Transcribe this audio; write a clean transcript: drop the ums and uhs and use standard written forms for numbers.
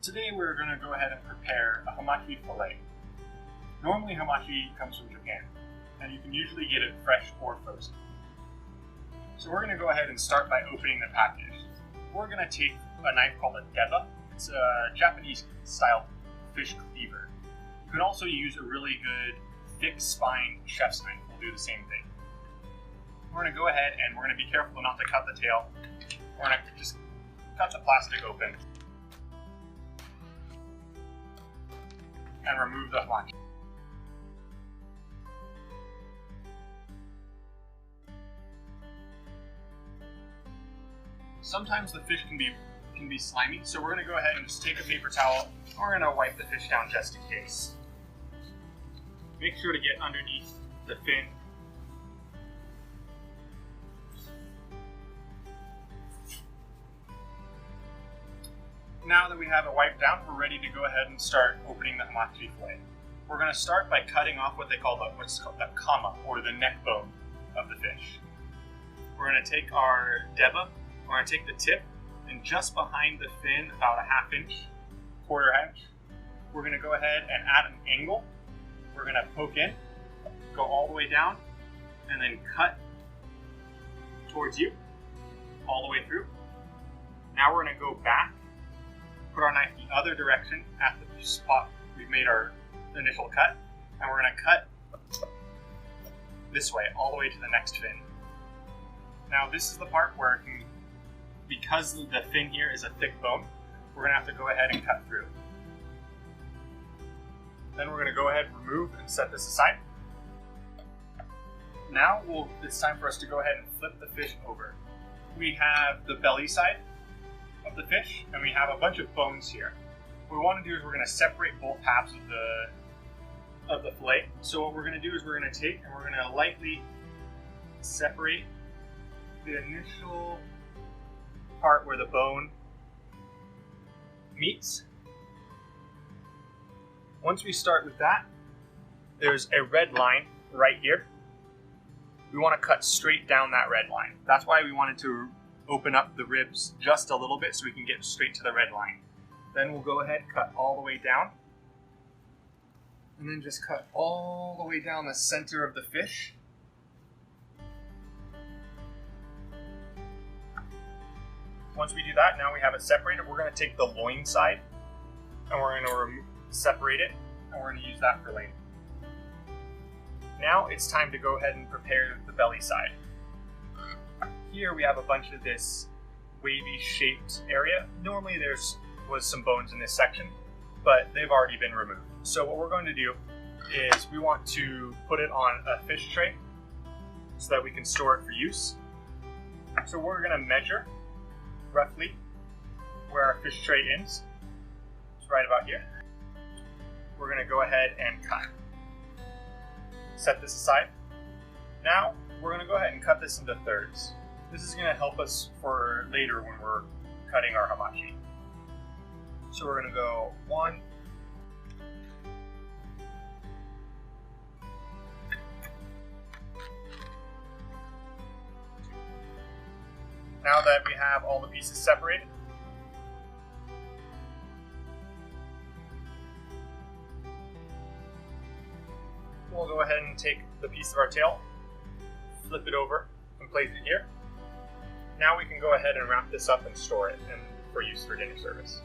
Today we're going to go ahead and prepare a hamachi fillet. Normally hamachi comes from Japan, and you can usually get it fresh or frozen. So we're going to go ahead and start by opening the package. We're going to take a knife called a deba. It's a Japanese style fish cleaver. You can also use a really good thick spine chef's knife. We'll do the same thing. We're going to go ahead and we're going to be careful not to cut the tail. We're going to just cut the plastic open and remove the hamachi. Sometimes the fish can be slimy, so we're going to go ahead and just take a paper towel and we're going to wipe the fish down just in case. Make sure to get underneath the fin. Now that we have it wiped down, we're ready to go ahead and start opening the hamachi fillet. We're going to start by cutting off what they call what's called the kama, or the neck bone of the fish. We're going to take our deba, we're going to take the tip, and just behind the fin, about a ½ inch, quarter inch, we're going to go ahead and add an angle. We're going to poke in, go all the way down, and then cut towards you, all the way through. Now we're going to go back, put our knife the other direction at the spot we've made our initial cut, and we're going to cut this way, all the way to the next fin. Now this is the part where because the fin here is a thick bone, we're going to have to go ahead and cut through. Then we're going to go ahead, remove, and set this aside. Now it's time for us to go ahead and flip the fish over. We have the belly side of the fish, and we have a bunch of bones here. What we want to do is we're going to separate both halves of the fillet. So what we're going to do is we're going to take and we're going to lightly separate the initial part where the bone meets. Once we start with that, there's a red line right here. We want to cut straight down that red line. That's why we wanted to open up the ribs just a little bit so we can get straight to the red line. Then we'll go ahead, cut all the way down, and then just cut all the way down the center of the fish. Once we do that, now we have it separated. We're going to take the loin side and we're going to separate it, and we're going to use that for later. Now it's time to go ahead and prepare the belly side. Here we have a bunch of this wavy shaped area. Normally was some bones in this section, but they've already been removed. So what we're going to do is we want to put it on a fish tray so that we can store it for use. So we're going to measure roughly where our fish tray ends. It's right about here. We're going to go ahead and cut. Set this aside. Now we're going to go ahead and cut this into thirds. This is going to help us for later when we're cutting our hamachi. So we're going to go 1, now that we have all the pieces separated, we'll go ahead and take the piece of our tail, flip it over, and place it here. Now we can go ahead and wrap this up and store it for use for dinner service.